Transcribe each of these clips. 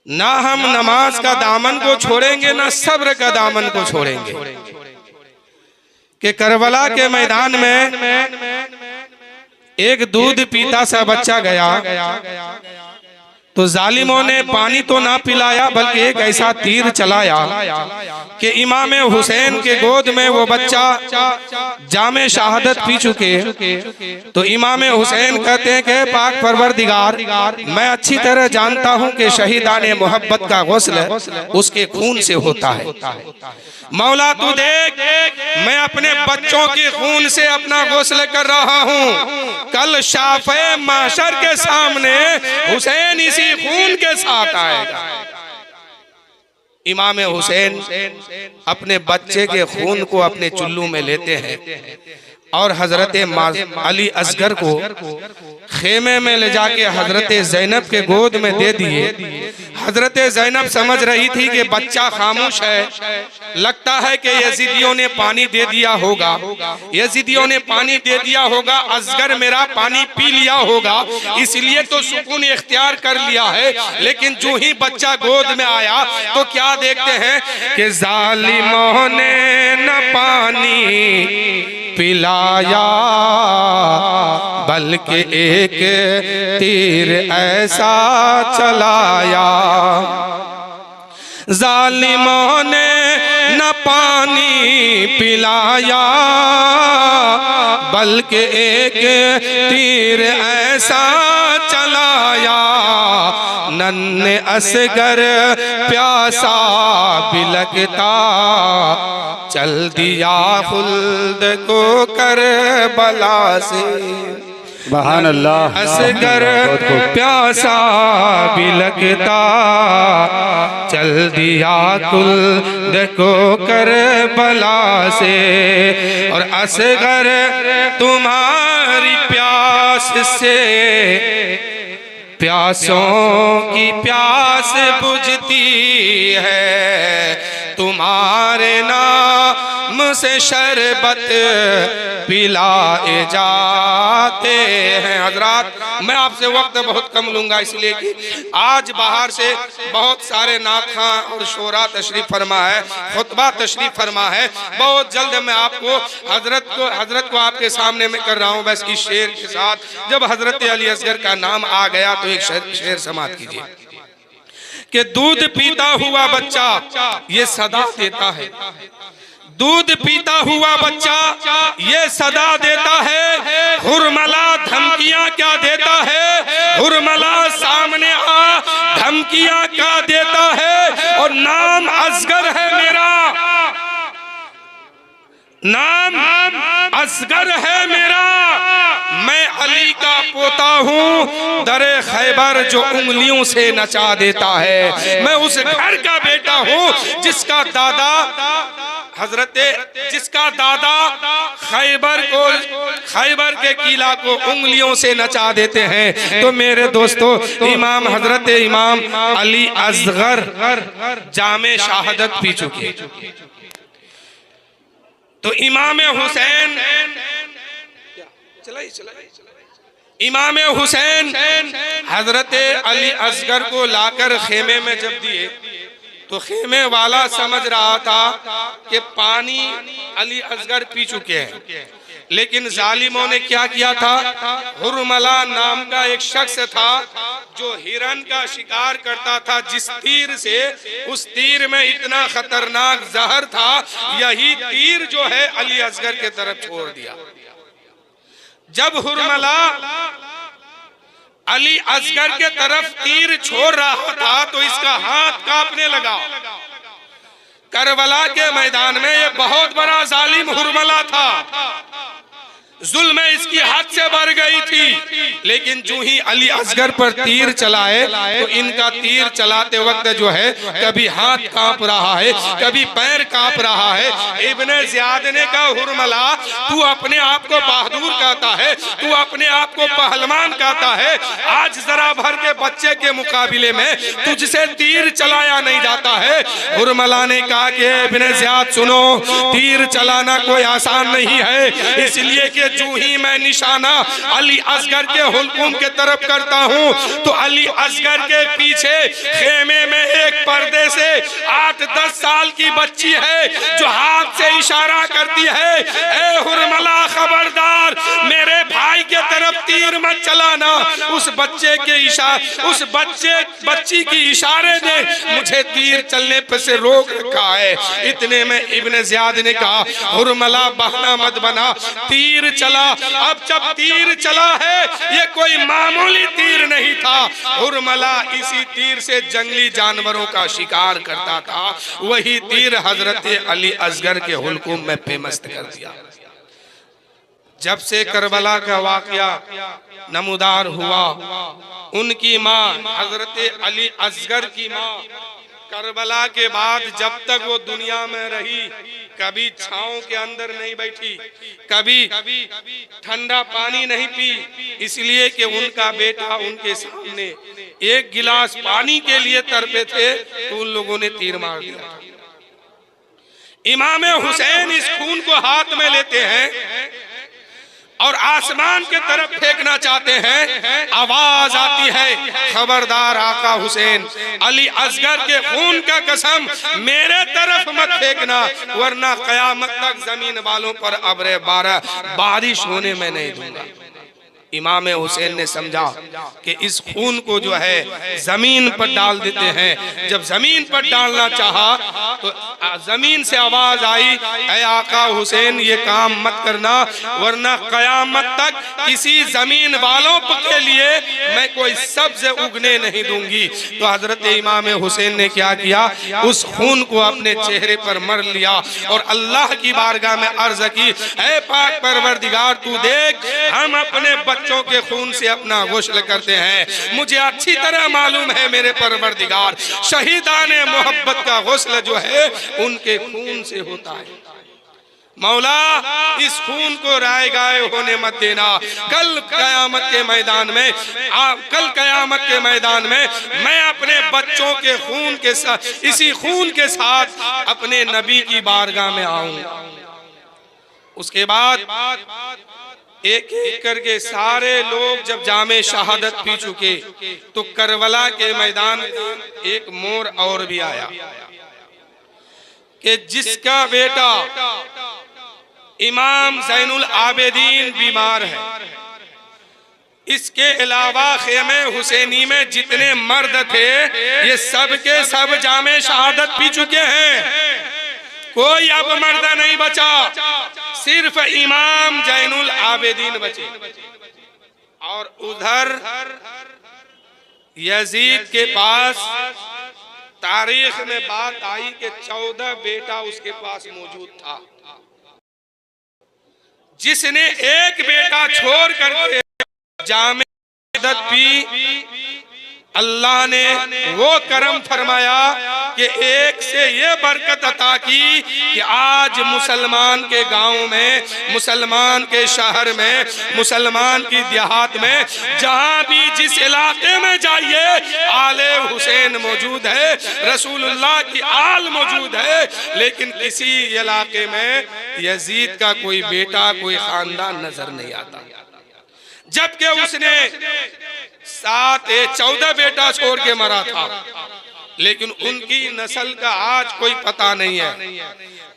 ना हम नमाज का दामन को छोड़ेंगे, ना सब्र का दामन को छोड़ेंगे। कि करबला के मैदान में एक दूध पीता सा बच्चा गया तो जालिमों ने पानी तो ना पिलाया बल्कि एक ऐसा तीर चलाया कि इमाम हुसैन के गोद में वो बच्चा जामे शहादत पी चुके। तो इमाम हुसैन कहते हैं कि पाक परवरदिगार, मैं अच्छी तरह जानता हूं कि शहीदाने मोहब्बत का गुस्ल उसके खून से होता है। मौला तू देख, मैं अपने बच्चों के खून से अपना गुस्ल कर रहा हूं, कल शाफ़े माशर के सामने हुसैन इसी खून के साथ आएगा। इमाम हुसैन अपने बच्चे के खून को अपने चुल्लू में लेते हैं और हजरत अली असगर को खेमे में ले जाके हजरत ज़ैनब के गोद में दे दिए। हजरत ज़ैनब समझ रही थी कि बच्चा खामोश है, लगता है कि यजीदियों ने पानी दे दिया होगा, यजीदियों ने पानी दे दिया होगा, असगर मेरा पानी पी लिया होगा, इसलिए तो सुकून इख्तियार कर लिया है। लेकिन जो ही बच्चा गोद में आया तो क्या देखते हैं कि जालिमों ने न पानी पिलाया बल्कि एक तीर ऐसा चलाया। जालिमों ने न पानी पिलाया बल्कि एक तीर ऐसा चलाया। नन्हे असगर प्यासा बिलखता चल दिया खुल्द को करबला से। सुभान अल्लाह। असगर प्यासा बिलखता चल दिया खुल्द को करबला से। और असगर तुम्हारी प्यास से प्यासों की प्यास बुझती है, तुम्हारे नाम से शरबत पिलाए जाते हैं। हजरात, मैं आपसे वक्त बहुत कम लूंगा इसलिए कि आज बाहर से बहुत सारे नाथा और शोरा तशरीफ फरमा है, खुतबा तशरीफ फरमा है। बहुत जल्द मैं आपको हजरत को आपके सामने में कर रहा हूँ। बस इस शेर के साथ जब हजरत अली असगर का नाम आ गया तो एक शेर समाप्त कीजिए कि दूध पीता हुआ बच्चा ये सदा देता है, दूध पीता हुआ बच्चा ये सदा देता है। हुरमला धमकियां क्या देता है, हुरमला सामने आ धमकियां क्या देता है। और नाम असगर है मेरा, नाम असगर है मेरा, मैं अली का पोता हूँ। दरे खैबर जो उंगलियों से नचा देता है, मैं उस घर का बेटा हूँ जिसका दादा जिसका दादा खैबर के किला को उंगलियों से नचा देते हैं। तो मेरे दोस्तों, इमाम हजरत इमाम अली असगर जामे शहादत पी चुके। तो इमाम हुसैन इमाम हुसैन हजरत अली असगर को लाकर खेमे में जब दिए तो खेमे वाला समझ रहा था कि पानी अली असगर पी चुके हैं। लेकिन जालिमों ने क्या किया था, हुरमला नाम का एक शख्स था जो हिरन का शिकार करता था, जिस तीर से उस तीर में इतना खतरनाक जहर था, यही तीर जो है अली असगर के तरफ छोड़ दिया। जब हुरमला अली असगर के तरफ तीर छोड़ रहा था तो इसका हाथ कांपने लगा। करबला के मैदान में ये बहुत बड़ा जालिम हुरमला था, जुल्म इसकी हद से बढ़ गई थी। लेकिन जो ही अली असगर पर तीर चलाए तो इनका तीर चलाते वक्त जो है कभी हाथ कांप रहा है, कभी पैर कांप रहा है। इब्ने ज़ियाद ने कहा, हुरमला तू अपने आप को बहादुर कहता है, तू अपने आप को पहलवान कहता है, आज जरा भर के बच्चे के मुकाबले में तुझसे तीर चलाया नहीं जाता है। हुरमला ने कहा कि इब्ने ज़ियाद सुनो, तीर चलाना कोई आसान नहीं है, इसलिए कि कि जो ही मैं निशाना अली असगर के हुल्कुम के तरफ करता हूँ तो अली असगर के पीछे खेमे में एक पर्दे से 8-10 साल की बच्ची है जो हाथ से इशारा करती है, ए हुरमला खबरदार, मेरे भाई के तरफ तीर मत चलाना। उस बच्चे के उस बच्ची की इशारे ने मुझे तीर चलने पर से रोक रखा है। इतने में इब्न ज़ियाद ने कहा, हुरमला बहाना मत बना, तीर चला। अब जब तीर चला है ये कोई मामूली तीर नहीं था, हुरमला इसी तीर से जंगली जानवरों का शिकार करता था। वही तीर हजरत अली असगर के हुल्कुम में पेमस्त कर दिया। जब से करबला का वाकया नमूदार हुआ, उनकी माँ हजरत अली असगर की माँ करबला के बाद जब तक वो दुनिया में रही कभी छांव के अंदर नहीं बैठी, कभी ठंडा पानी नहीं पी, इसलिए कि उनका बेटा उनके सामने एक गिलास पानी के लिए तड़पे थे तो उन लोगों ने तीर मार दिया। इमाम हुसैन इस खून को हाथ में लेते हैं और आसमान के तरफ फेंकना चाहते हैं। आवाज आती है, खबरदार आका हुसैन, अली असगर के खून का कसम मेरे तरफ मत फेंकना, वरना कयामत तक जमीन वालों पर अब्रे बारिश होने में नहीं दूंगा। इमाम हुसैन ने समझा कि इस खून को जो है जमीन पर डाल देते हैं। जब जमीन पर डालना चाहा तो जमीन से आवाज आई, ऐ आका हुसैन ये काम मत करना, वरना कयामत तक किसी जमीन वालों के लिए मैं कोई सब्ज उगने नहीं दूंगी। तो हजरत इमाम हुसैन ने क्या किया, उस खून को अपने चेहरे पर मर लिया और अल्लाह की बारगाह में अर्ज की, ऐ पाक परवरदिगार तू देख, हम अपने बच्चों के खून से अपना गुस्ल करते हैं। मुझे अच्छी तरह मालूम है मेरे परवरदिगार, शहीदाने मोहब्बत का गुस्ल जो है उनके खून से होता है। मौला इस खून को राय गाय होने मत देना। कल कयामत के मैदान में मैं अपने बच्चों के खून के साथ, इसी खून के साथ अपने नबी की बारगाह में आऊंगा। उसके बाद एक एक करके सारे लोग जब जामे शहादत पी चुके तो करबला के मैदान में एक मोड़ और भी आया कि जिसका बेटा इमाम ज़ैनुल आबिदीन बीमार है, इसके अलावा खेमे हुसैनी में जितने मर्द थे ये सब के सब जामे शहादत पी चुके हैं, कोई अब मर्द नहीं बचा, सिर्फ इमाम ज़ैनुल आबिदीन बचे। और उधर यजीद के पास तारीख में बात आई कि 14 बेटा उसके पास मौजूद था, जिसने एक बेटा छोड़ करके जामे शहादत पी, अल्लाह ने वो करम फरमाया कि एक से ये बरकत अता की कि आज मुसलमान के गांव में, मुसलमान के शहर में, मुसलमान की देहात में, जहां भी जिस इलाके में जाइए आले हुसैन मौजूद है, रसूलुल्लाह की आल मौजूद है, लेकिन किसी इलाके में यजीद का कोई बेटा, कोई खानदान नजर नहीं आता। जबकि उसने 14 बेटा छोड़ के मरा था, लेकिन उनकी नस्ल का आज कोई पता नहीं है।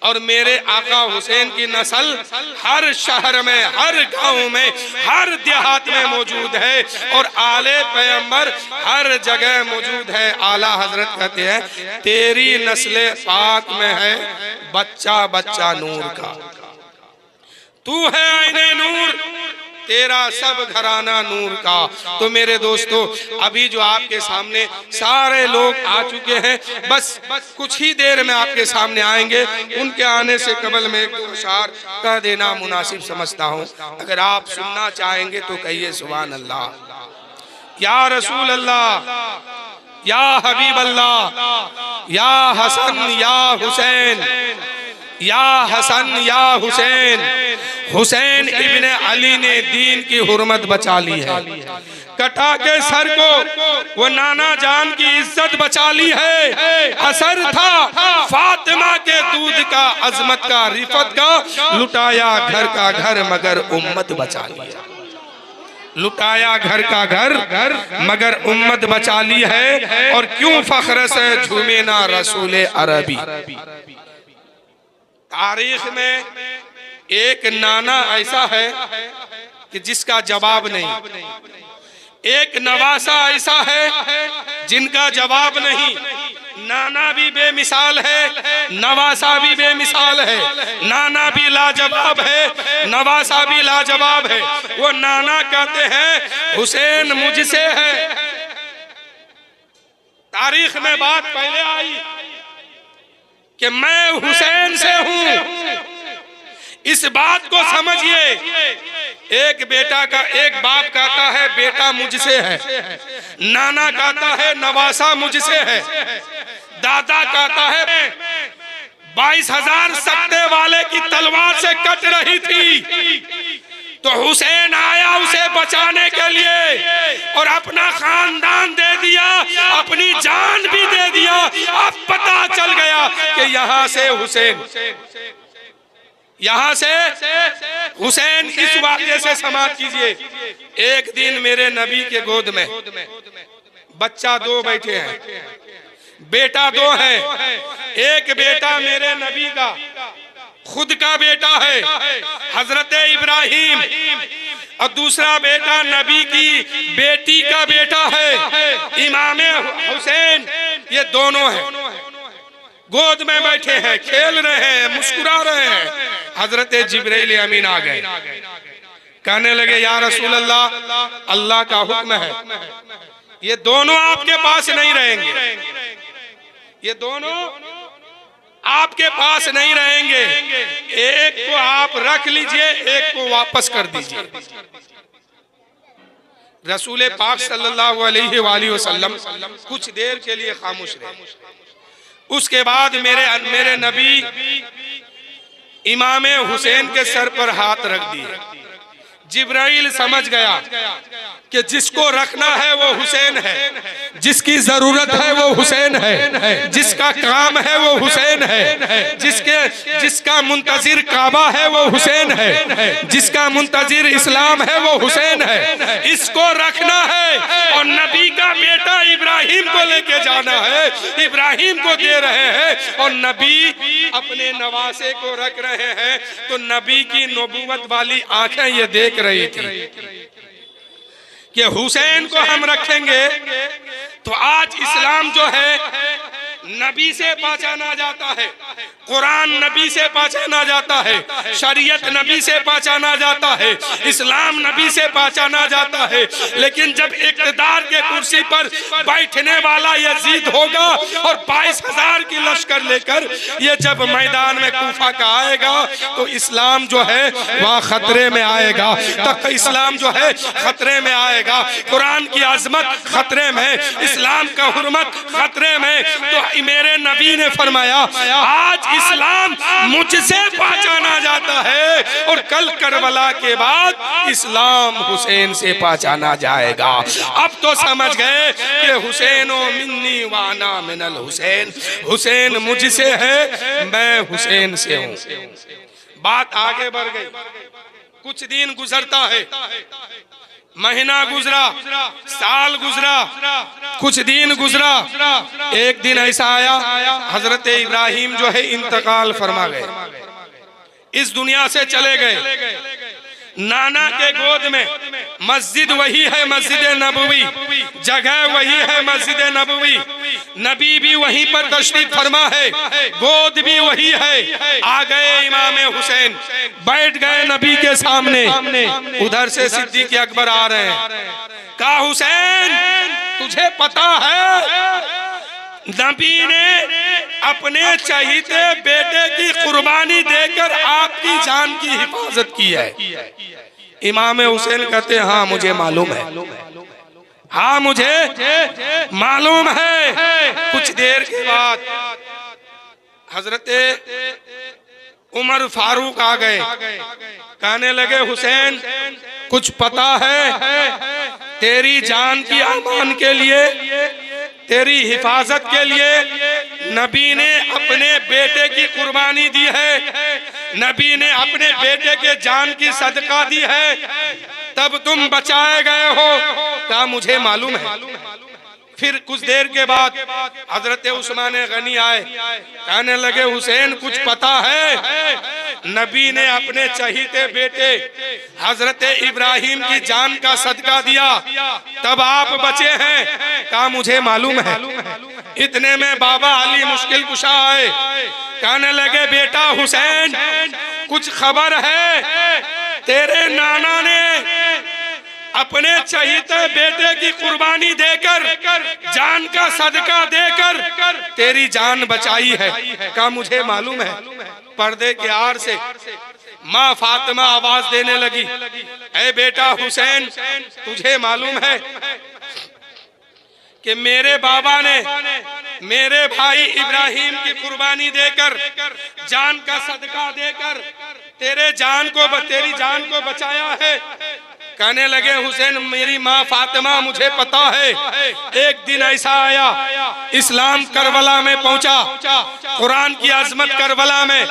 और मेरे आका हुसैन की नस्ल हर शहर में, हर गांव में, हर देहात में मौजूद है और आले पैगंबर हर जगह मौजूद है। आला हजरत कहते हैं, तेरी नस्ल पाक में है बच्चा बच्चा नूर का, तू है आईने नूर, तेरा सब घराना नूर का। तो मेरे दोस्तों, अभी जो आपके सामने सारे लोग आ चुके हैं, बस कुछ ही देर में आपके सामने आएंगे। उनके आने से कबल में एक दो अशार कह देना मुनासिब समझता हूँ। अगर आप सुनना चाहेंगे तो कहिए सुभान अल्लाह, या रसूल अल्लाह, या हबीब अल्लाह, या हसन या हुसैन, या हसन या हुसैन। हुसैन इब्ने अली ने दीन की हुर्मत बचा ली है। कटा के सर को, वो नाना जान की इज्जत बचा ली है। असर था फातिमा के दूध का, अजमत का, रिफत का। लुटाया घर का घर मगर उम्मत बचा लिया। लुटाया घर का घर मगर उम्मत बचा ली है। और क्यों फख्र से झूमे ना रसूल अरबी। तारीख में एक नाना ऐसा है कि जिसका जवाब नहीं, एक नवासा ऐसा है जिनका जवाब नहीं। नाना भी बेमिसाल है, नवासा भी बेमिसाल है। नाना भी लाजवाब है, नवासा भी लाजवाब है। वो नाना कहते हैं हुसैन मुझसे है। तारीख में बात पहले आई कि मैं हुसैन से हूं। इस बात को समझिए। एक बेटा का, एक बाप कहता है बेटा मुझसे है, नाना कहता है नवासा मुझसे है, दादा कहता है 22,000 सत्ते वाले की तलवार से कट रही थी तो हुसैन आया उसे बचाने के लिए और अपना खानदान दे दिया, अपनी जान भी दे दिया। अब पता चल गया कि यहाँ से हुसैन, यहाँ से हुसैन। इस वाक़े से समाप्त कीजिए। एक दिन मेरे नबी के गोद में बच्चा दो बैठे हैं, बेटा दो है। एक बेटा मेरे नबी का खुद का बेटा है, हजरत इब्राहिम, और दूसरा बेटा नबी की बेटी का बेटा है, इमाम हुसैन। ये दोनों हैं, गोद में बैठे हैं, खेल रहे हैं, मुस्कुरा रहे हैं। हजरत जिब्रील अमीन आ गए, कहने लगे या रसूल अल्लाह, अल्लाह का हुक्म है, ये दोनों आपके पास नहीं रहेंगे, ये दोनों आपके पास नहीं रहेंगे। एक को आप रख लीजिए, एक को वापस कर दीजिए। रसूल पाक सल्लल्लाहु अलैहि वसल्लम कुछ देर के लिए खामोश रहे। उसके बाद मेरे नबी इमाम हुसैन के सर पर हाथ रख दिए। जिब्राइल समझ गया कि जिसको रखना है वो हुसैन है, जिसकी जरूरत है वो हुसैन है, जिसका काम है वो हुसैन है, जिसका मुंतजिर काबा है वो हुसैन है, जिसका मुंतजिर इस्लाम है वो हुसैन है। इसको रखना है और नबी का बेटा इब्राहिम को लेके जाना है, इब्राहिम को दे रहे हैं और नबी अपने नवासे को रख रहे हैं। तो नबी की नबूवत वाली आंखें ये देख रही थी कि हुसैन को हम रखेंगे तो आज इस्लाम जो है नबी से पहचाना जाता है, कुरान नबी से पहचाना जाता है, शरीयत नबी से पहचाना जाता है, इस्लाम नबी से पहचाना जाता है। लेकिन जब इक़्तिदार के कुर्सी पर बैठने वाला यजीद होगा और 22,000 की लश्कर लेकर ये जब मैदान में कूफा का आएगा तो इस्लाम जो है वहाँ खतरे में आएगा, तक इस्लाम जो है खतरे में आएगा, कुरान की अजमत खतरे में, इस्लाम का हुर्मत खतरे में। तो मेरे नबी ने फरमाया आज इस्लाम मुझसे पहचाना जाता है और कल करबला के बाद इस्लाम हुसैन से पहचाना जाएगा। अब तो समझ गए कि हुसैनो मिन्नी वाना मिनल हुसैन, हुसैन मुझसे है, मैं हुसैन से हूँ। बात आगे बढ़ गई। कुछ दिन गुजरता है, महीना गुजरा, साल गुजरा, कुछ दिन गुजरा। एक दिन ऐसा आया हजरत इब्राहिम जो है इंतकाल फरमा गए, इस दुनिया से चले गए। नाना के गोद में मस्जिद वही है मस्जिद नबवी, जगह वही है मस्जिद नबवी, नबी भी वहीं पर तशरीफ फरमा है, गोद भी वही है। आ गए इमाम हुसैन, बैठ गए नबी के सामने। उधर से सिद्दीक़ अकबर आ रहे हैं। कहा हुसैन तुझे पता है नबी ने अपने चहीते बेटे की कुर्बानी देकर आपकी जान की हिफाजत की है। इमाम हुसैन कहते हैं हाँ मुझे मालूम है, हाँ मुझे मालूम है। कुछ देर के बाद हजरत उमर फारूक आ गए, कहने लगे हुसैन कुछ पता है? तेरी जान की अमान के लिए, तेरी हिफाजत के लिए नबी ने अपने बेटे की कुर्बानी दी है, नबी ने अपने बेटे के जान की सदका दी है, तब तुम बचाए गए हो। क्या मुझे मालूम है। फिर कुछ देर के बाद हजरत उस्मान गनी आए, कहने लगे हुसैन कुछ पता है, नबी ने अपने चहीते बेटे हजरत इब्राहिम की जान का सदका दिया, तब आप बचे हैं। क्या मुझे मालूम है। इतने में बाबा अली मुश्किल कुशा आए, कहने लगे बेटा हुसैन कुछ खबर है, तेरे नाना ने अपने चहीते बेटे की कुर्बानी देकर, जान का सदका देकर तेरी जान बचाई है। क्या मुझे मालूम है। पर्दे के आड़ से माँ फातिमा आवाज देने लगी, ऐ बेटा हुसैन तुझे मालूम है कि मेरे बाबा ने मेरे भाई इब्राहिम की कुर्बानी देकर, जान का सदका देकर तेरी जान को बचाया है। कहने लगे हुसैन मेरी माँ फातिमा मुझे पता है। एक दिन ऐसा आया, इस्लाम करबला में पहुंचा, कुरान की अजमत करबला में,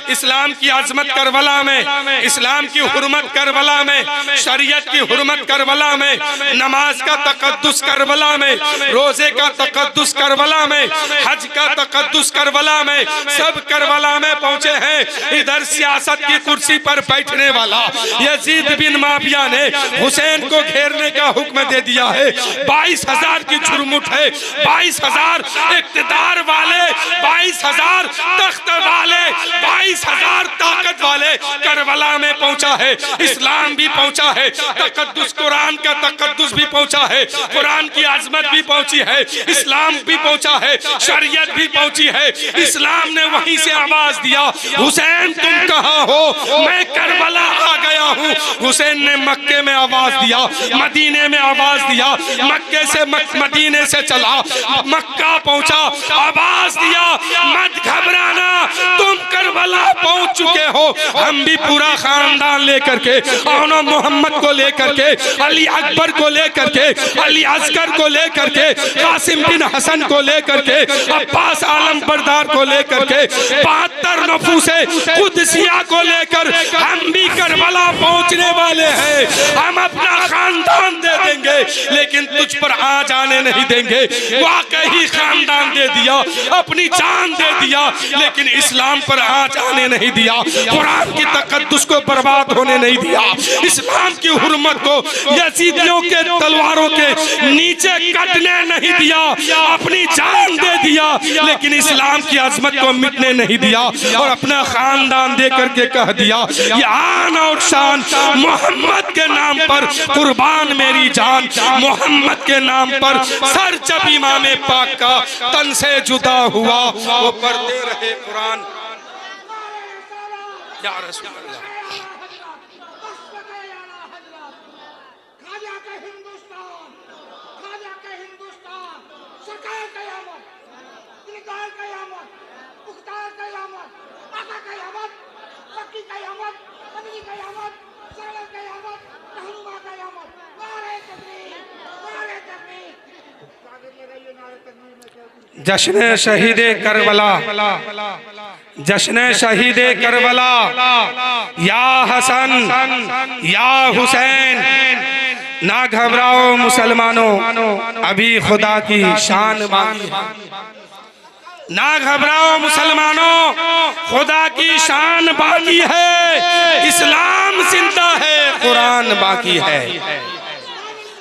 इस्लाम की अजमत करबला में, इस्लाम की हुर्मत करबला में, शरीयत की हुर्मत करबला में, नमाज का तकद्दुस करबला में, रोजे का तकद्दुस करबला में, हज का तकद्दुस करबला में, सब करबला में पहुंचे हैं। इधर सियासत की कुर्सी पर बैठने वाला यजीद बिन माविया ने हुसैन को घेरने का हुक्म दे दिया है। 22,000 की झुरमुट है, 22,000 इक्तिदार वाले, 22,000 तख्त वाले, 22,000 ताकत वाले करबला में पहुंचा है। इस्लाम भी पहुंचा है, तकद्दुस कुरान का तकद्दुस भी पहुंचा है, कुरान की अजमत भी पहुंची है, इस्लाम भी पहुंचा है, शरीयत भी पहुंची है। इस्लाम ने वहीं से आवाज दिया, हुसैन तुम कहाँ हो, मैं करबला आ गया हूँ। हुसैन ने मक्के में आवाज दिया, मदीने में आवाज दिया, मक्के से मदीने से चला, मक्का पहुंचा, आवाज दिया मत घबराना, तुम करबला पहुंच चुके हो। हम भी पूरा खानदान लेकर के, औनो मोहम्मद को लेकर के, अली अकबर को लेकर के, अली असगर को लेकर के, कासिम बिन हसन को लेकर के, अब्बास आलम बरदार को लेकर के, 72 नफूसे कुदसिया को लेकर हम भी करबला पहुंचने वाले हैं। हम अपना खानदान दे देंगे, लेकिन तुझ पर आ जाने नहीं देंगे। वाकई खानदान दे दिया, अपनी जान दे दिया, लेकिन इस्लाम पर आ जाने नहीं दिया, कुरान की तकद्दुस को बर्बाद होने नहीं दिया, इस्लाम की हुर्मत को यजीदियों के तलवारों के नीचे कटने नहीं दिया, अपनी जान दे दिया, लेकिन इस्लाम की अजमत को मिटने नहीं दिया। और अपना खानदान दे करके कह दिया, ये आन और शान मोहम्मद के नाम पर कुर्बान मेरी जान, मोहम्मद के नाम पर सर जब इमाम पाक का तन से जुदा हुआ, वो पढ़ते रहे कुरान। या रसूल अल्लाह। जश्न शहीद करबला, जश्न शहीद करबला, या हसन या हुसैन, ना घबराओ मुसलमानों, अभी खुदा की शान बाकी है। ना घबराओ मुसलमानों, खुदा की शान बाकी है, इस्लाम जिंदा है, कुरान बाकी है।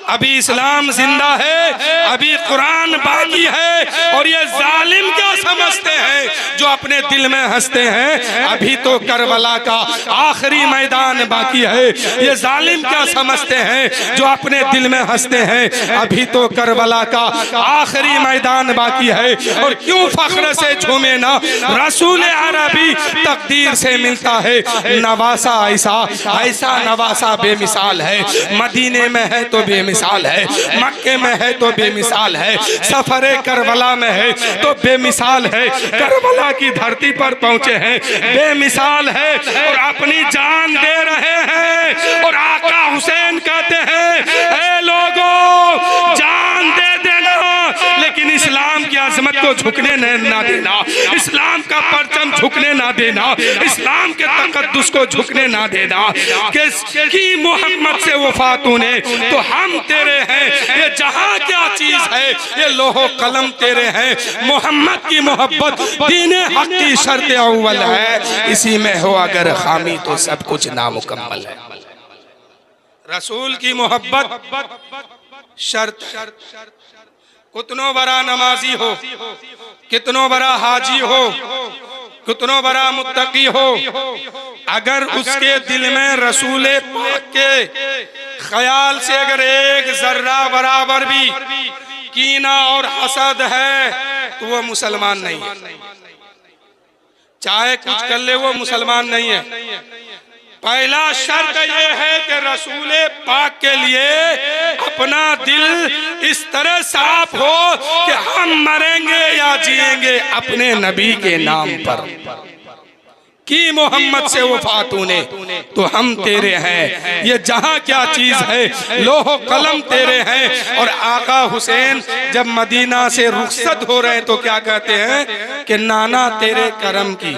अभी इस्लाम जिंदा है, अभी कुरान बाकी है। और ये जालिम क्या समझते हैं जो अपने दिल में हंसते हैं, अभी तो करबला का आखिरी मैदान बाकी है। ये जालिम क्या समझते हैं जो अपने दिल में हंसते हैं, अभी तो करबला का आखिरी मैदान बाकी है। और क्यों फख्र से झूमे ना, रसूल अरबी तकदीर से मिलता है नवासा, ऐसा ऐसा नवासा बेमिसाल है। मदीने में है तो बेमिसाल है, मक्के में है तो बेमिसाल है, सफरे करबला में है तो बेमिसाल है, करबला की धरती पर पहुंचे हैं, बेमिसाल है और अपनी जान दे रहे हैं। और आका हुसैन कहते हैं, ए लोगों को झुकने ना देना, इस्लाम का परचम झुकने ना देना, इस्लाम के तकद्दुस को झुकने ना देना। कि मोहम्मद से वफात तूने तो हम तेरे हैं, ये जहां क्या चीज है ये लोहो कलम तेरे हैं। मोहम्मद की मोहब्बत दीने हक की शर्त अव्वल है, इसी में हो अगर खामी तो सब कुछ नामुकम्मल है। रसूल की मोहब्बत शर्त। कितनो बड़ा नमाजी हो, कितनो बड़ा हाजी हो, कितनो बड़ा मुत्तकी हो, अगर उसके दिल में रसूल पाक के ख्याल से अगर एक जर्रा बराबर भी कीना और हसद है तो वो मुसलमान नहीं है। चाहे कुछ कर ले वो मुसलमान नहीं है। पहला शर्त ये है कि रसूल पाक के लिए अपना दिल इस तरह साफ हो कि हम मरेंगे या जिएंगे अपने नबी के नाम पर। कि मोहम्मद से वफात तूने तो हम तेरे हैं, ये जहां क्या चीज है लोहो कलम तेरे हैं। और आका हुसैन जब मदीना से रुखसत हो रहे हैं तो क्या कहते हैं कि नाना तेरे करम की।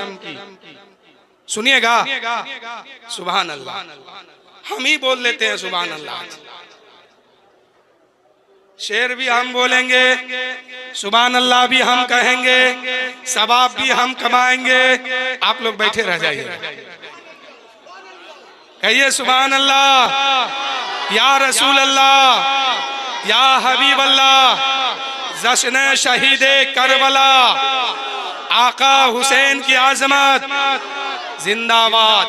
सुनिएगा, सुभान अल्लाह। हम ही बोल लेते हैं सुभान अल्लाह, शेर भी हम बोलेंगे, सुभान अल्लाह भी हम कहेंगे, सवाब भी हम कमाएंगे। आप लोग बैठे रह जाइए, कहिए सुभान अल्लाह, या रसूल अल्लाह, या हबीब अल्लाह, जश्न शहीदे करबला, आका हुसैन की आजमत जिंदाबाद।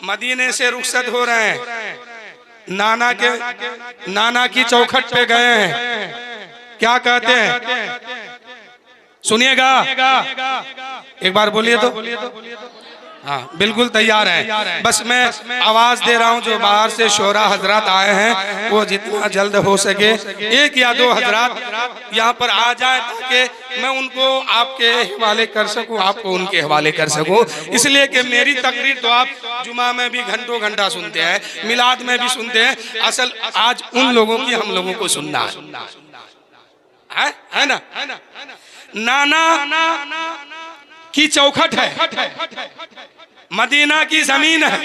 मदीने से रुखसत हो रहे हैं, नाना की चौखट पे गए हैं, क्या कहते हैं सुनिएगा, एक बार बोलिए तो। हाँ बिल्कुल तैयार है, बस मैं आवाज दे रहा हूँ जो बाहर से शोरा हजरात आए हैं वो जितना जल्द हो सके एक या दो हजरात यहाँ पर आ जाए ताकि मैं उनको आपके हवाले कर सकूँ, आपको उनके हवाले कर सकूँ। इसलिए कि मेरी तकरीर तो आप जुमा में भी घंटों घंटा सुनते हैं, मिलाद में भी सुनते हैं, असल आज उन लोगों की हम लोगों को सुनना है ना। नाना की चौखट है, मदीना की जमीन है,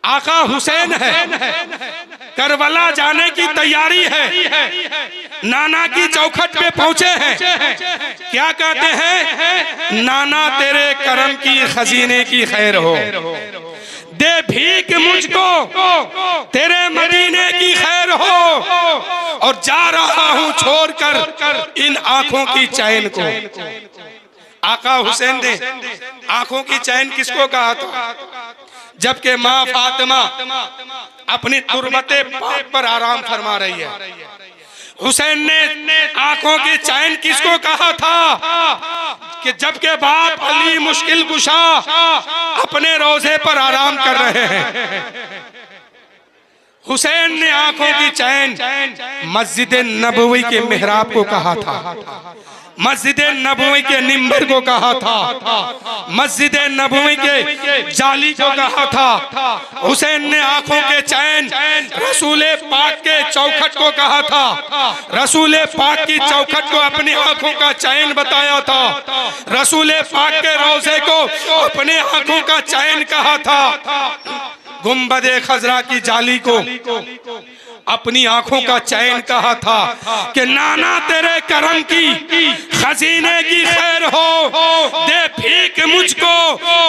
आका हुसैन है, करबला जाने की तैयारी है, नाना की चौखट पे पहुंचे हैं। क्या कहते हैं, नाना तेरे करम की खजीने की खैर हो, दे भीख मुझको तेरे मदीने की खैर हो, और जा रहा हूं छोड़कर इन आंखों की चैन को। आका हुसैन ने आंखों की चैन किसको कहा था, जबकि माँ फातिमा अपनी तुरबते पाक पर आराम फरमा रही है। हुसैन ने आंखों की चैन किसको कहा था कि जबकि बाप अली मुश्किल कुशा अपने रोजे पर आराम कर रहे हैं। हुसैन ने आंखों की चैन मस्जिद नबवी के मिहराब को कहा था, मस्जिद नबवी के निम्बर को कहा था, मस्जिद नबवी के जाली को कहा था। हुसैन ने आंखों के चैन रसूल पाक के चौखट को कहा था, रसूल पाक की चौखट को अपनी आंखों का चैन बताया था, रसूल पाक के रोजे को अपने आंखों का चैन कहा था, गुंबदे खजरा की जाली को अपनी आंखों का चैन कहा था कि नाना तेरे करम की खजीने की खैर हो, दे भीख मुझको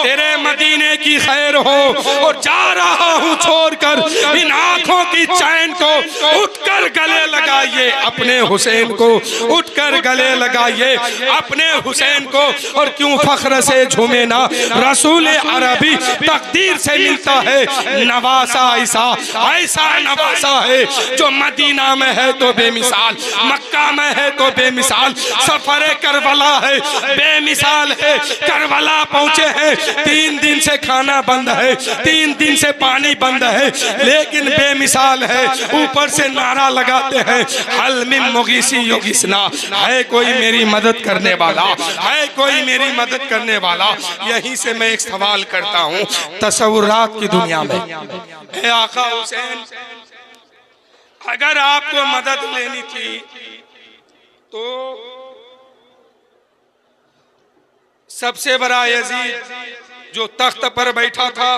तेरे मदीने की खैर हो, और जा रहा हूँ छोड़कर इन आंखों की चैन को। उठकर गले लगाइए अपने हुसैन को, उठकर गले लगाइए अपने हुसैन को। और क्यों फख्र से झूमे ना, रसूल अरबी तकदीर से मिलता है नवासा, ऐसा ऐसा नवासा है जो मदीना में है तो बेमिसाल, मक्का में है तो बेमिसाल, सफरे करबला है बेमिसाल है। करबला पहुंचे हैं, 3 दिन से खाना बंद है, 3 दिन से पानी बंद है, लेकिन बेमिसाल है। ऊपर से नारा लगाते हैं हल मिन मुगीसी युगिसना, है कोई मेरी मदद करने वाला, है कोई मेरी मदद करने वाला। यहीं से मैं एक सवाल करता हूँ, तसव्वुरात की दुनिया में है आका हुसैन, अगर आपको मदद लेनी थी तो सबसे बड़ा यजीद जो तख्त पर बैठा था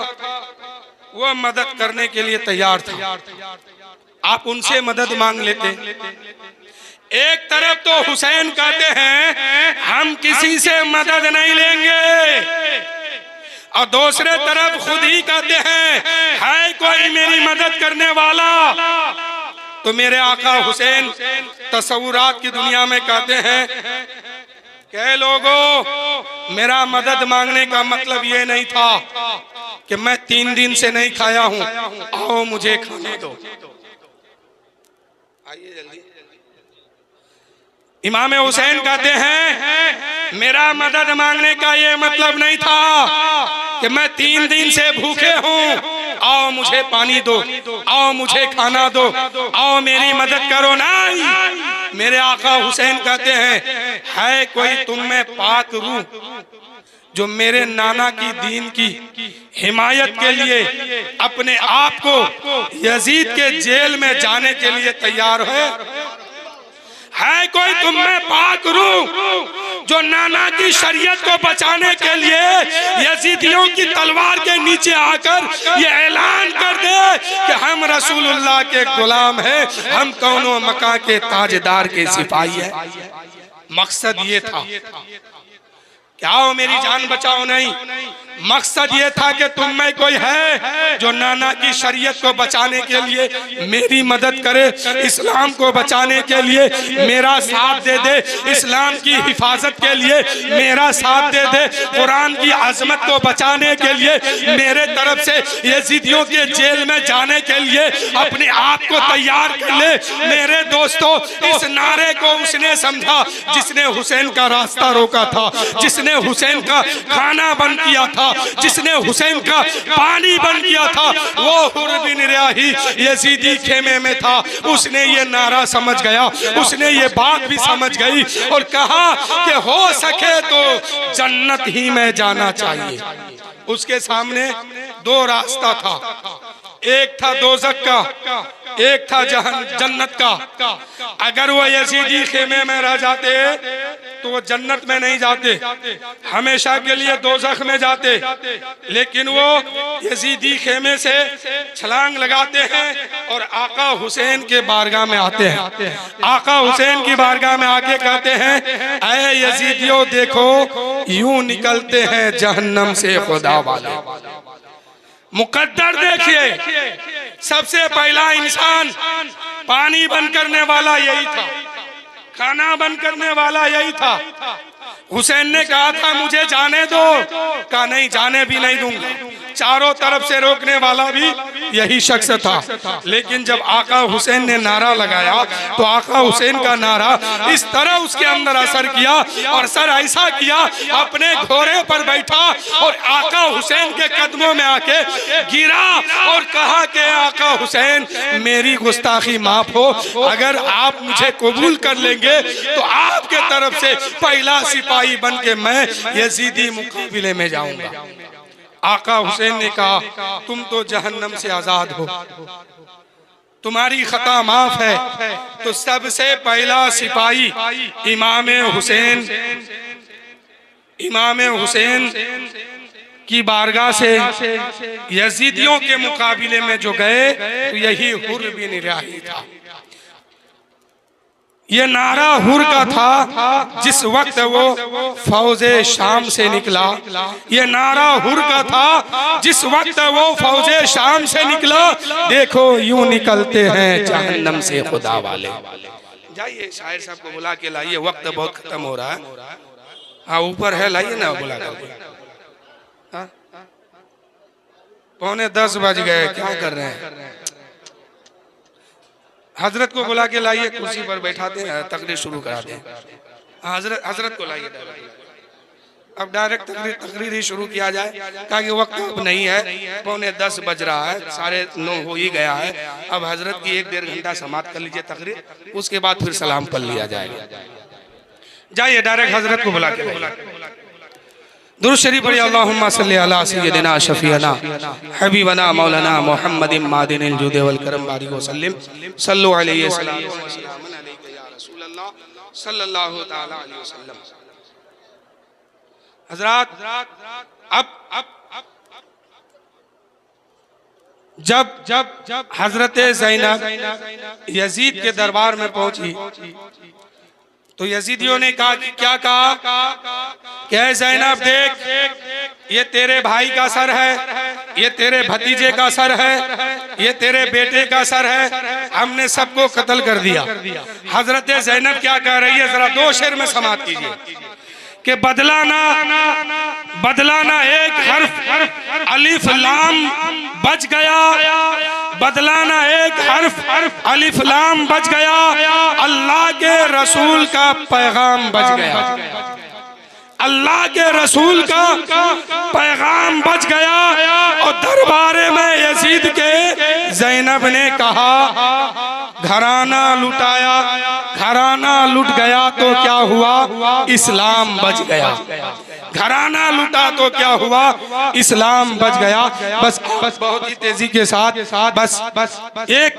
वह मदद करने के लिए तैयार था। आप उनसे मदद मांग लेते। एक तरफ तो हुसैन कहते हैं हम किसी से मदद नहीं लेंगे, और दूसरे तरफ खुद ही कहते हैं है कोई मेरी मदद करने वाला। तो मेरे आका हुसैन तसव्वुरात की दुनिया में कहते हैं कई लोगों, मेरा मदद मांगने का मतलब ये नहीं था कि मैं 3 दिन से नहीं खाया हूं, आओ मुझे खाने दो। आइए जल्दी। इमाम हुसैन कहते हैं मेरा मदद मांगने का ये मतलब नहीं था कि मैं 3 दिन से भूखे हूं, आओ मुझे पानी दो, आओ मुझे खाना दो, आओ मेरी मदद करो। नहीं, मेरे आका हुसैन कहते हैं है कोई तुम में पाक रूह जो मेरे नाना की दीन की हिमायत के लिए अपने आप को यजीद के जेल में जाने के लिए तैयार है कोई तुम में पाक रूह जो नाना की शरीयत को बचाने के लिए यजीदियों की तलवार के नीचे आकर ये ऐलान कर दे कि हम रसूलुल्लाह के गुलाम हैं, हम कौनो मका के ताजदार के सिपाही हैं। मकसद ये था क्या हो मेरी जान बचाओ, नहीं, मकसद ये था कि तुम में कोई है जो नाना की शरीयत को बचाने के लिए मेरी मदद करे, इस्लाम को बचाने के लिए मेरा साथ दे दे, इस्लाम की हिफाजत के लिए मेरा साथ दे दे, कुरान की अजमत को बचाने के लिए मेरे तरफ से यजीदियों के जेल में जाने के लिए अपने आप को तैयार कर ले। मेरे दोस्तों, इस नारे को उसने समझा जिसने हुसैन का रास्ता रोका था, जिसने हुसैन का खाना बंद किया था, जिसने हुसैन का पानी बंद किया था। वो हुर बिन रियाही यजीदी खेमे में था, उसने ये नारा समझ गया, उसने ये बात भी समझ गई और कहा कि हो सके तो जन्नत ही में जाना चाहिए। उसके सामने 2 रास्ता था, एक था दोज़ख का, एक था जन्नत का। अगर वो यजीदी खेमे में रह जाते तो वो जन्नत में नहीं जाते, हमेशा के लिए दोज़ख में जाते। लेकिन वो यजीदी खेमे से छलांग लगाते हैं और आका हुसैन के बारगाह में आते हैं। आका हुसैन की बारगाह में आके कहते हैं ऐ यजीदियों देखो यूं निकलते हैं जहन्नम से खुदा वाले। मुकद्दर देखिए, सबसे पहला इंसान पानी बंद करने वाला यही था, खाना बंद करने वाला यही था। हुसैन ने कहा था मुझे जाने दो, कहा नहीं जाने भी नहीं दूंगा। चारों तरफ से रोकने वाला भी यही शख्स था। लेकिन जब आका हुसैन ने नारा लगाया तो आका हुसैन का नारा इस तरह उसके अंदर असर किया और असर ऐसा किया, अपने घोड़े पर बैठा और आका हुसैन के कदमों में आके गिरा और कहा कि आका हुसैन मेरी गुस्ताखी माफ हो, अगर आप मुझे कबूल कर लेंगे तो आपके तरफ से पहला सिपाही बन के मैं यजीदी मुकाबले में जाऊंगा। आका हुसैन ने कहा तुम तो जहन्नम से आजाद हो, तुम्हारी खता माफ है। तो सबसे पहला सिपाही इमाम हुसैन की बारगाह से यजीदियों के मुकाबले में जो गए तो यही हुर बिन रियाही था। ये नारा हुर का था जिस वक्त वो फौजे शाम से निकला। ये नारा हुर का था जिस वक्त वो फौजे शाम से निकला। देखो यूं निकलते हैं जहन्नम से खुदा वाले। जाइए शायर साहब को बुला के लाइए, वक्त बहुत खत्म हो रहा है। हाँ ऊपर है, लाइए ना बुला कर। 9:45 बज गए, क्या कर रहे हैं? हजरत को बुला के लाइए, कुर्सी पर बैठाते हैं, तकरीर शुरू कराते हैं। हजरत को लाइए, अब डायरेक्ट तकरीर ही शुरू किया जाए, ताकि वक्त अब नहीं है, 9:45 बज रहा है, 9:30 हो ही गया है। अब हजरत की 1-1.5 घंटा समाप्त कर लीजिए तकरीर, उसके बाद फिर सलाम पढ़ लिया जाएगा। जाइए डायरेक्ट हजरत को बुला के दुरूद शरीफ पढ़िए। अल्लाहुम्मा सल्ली अला सय्यदिना शफीअना हबीबना मौलाना मुहम्मदिन मादिनिल जुद वल करम बारिक वसल्लिम सल्लु अलैहि वसल्लम या रसूल अल्लाह। सल्लल्लाहु ताला अलैहि वसल्लम। हजरात, अब जब हजरत ज़ैनब यजीद के दरबार में पहुंची तो यजीदियों ने कहा कि क्या कहा कि ऐ ज़ैनब देख, ये तेरे भाई का सर है, ये तेरे भतीजे का सर है, ये तेरे बेटे का सर है, हमने सबको कत्ल कर दिया। हजरत ज़ैनब क्या कह रही है, जरा दो शेर में समाप्त कीजिए कि बदलाना एक हर्फ अलिफ लाम बच गया, बदलाना एक हर्फ अलिफ लाम बच गया, अल्लाह के रसूल का पैगाम बच गया, अल्लाह के रसूल का पैगाम बच गया। और दरबारे में यजीद के ज़ैनब ने कहा घराना लुटाया, घराना लुट गया तो क्या हुआ, इस्लाम बच गया। घराना लुटा तो क्या हुआ, इस्लाम बच गया। बस बहुत ही तेजी के साथ बस एक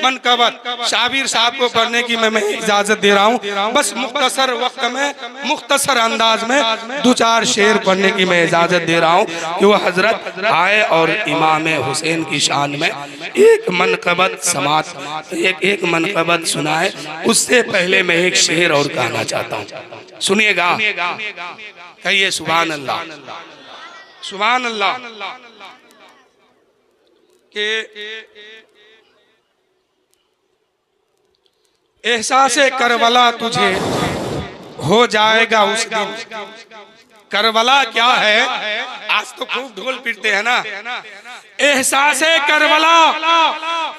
मनकबत शाबिर साहब को पढ़ने की मैं इजाजत दे रहा हूँ। बस मुख्तसर वक्त में मुख्तसर अंदाज में दो चार शेर पढ़ने की मैं इजाजत दे रहा हूँ कि वो हजरत आए और इमाम हुसैन की शान में एक मनकबत समात एक मनकबत सुनाए। उससे पहले मैं एक शेर और कहना चाहता हूँ, सुनिएगा। कहिए सुभान अल्लाह, सुभान अल्लाह। के एहसासे करबला तुझे हो जाएगा उस दिन। करबला क्या है, आज तो खूब ढोल पीटते हैं ना। एहसासे करबला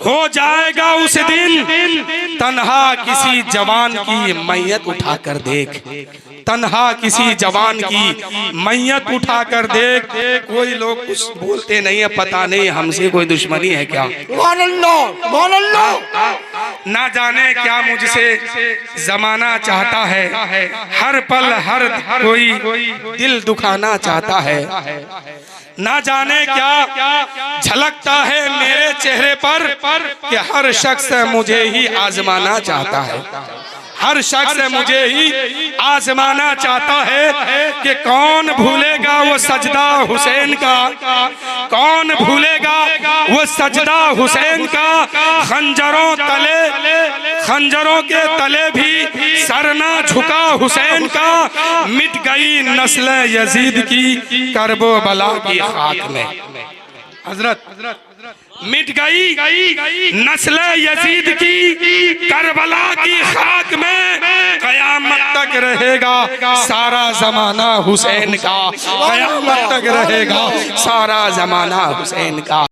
हो जाएगा उस दिन, तन्हा किसी जवान की मैयत उठा कर देख, तन्हा किसी जवान की मैयत उठा कर देख। कोई लोग कुछ बोलते नहीं है, पता नहीं हमसे कोई दुश्मनी है क्या, ना जाने क्या मुझसे जमाना चाहता है, हर पल हर कोई दिल दुखाना चाहता है, ना जाने क्या झलकता है मेरे चेहरे पर कि हर शख्स मुझे ही आजमाना चाहता है, हर शख्स मुझे ही आजमाना चाहता है। कि कौन भूलेगा वो सजदा हुसैन का, कौन भूलेगा वो सजदा हुसैन का। खंजरों के तले भी सर ना झुका हुसैन का, मिट गई नस्ल यजीद की करबो बला की खाक में। हजरत मिट गई नस्ल यजीद की करबला की खाक में, कयामत तक रहेगा सारा जमाना हुसैन का, कयामत तक रहेगा सारा जमाना हुसैन का।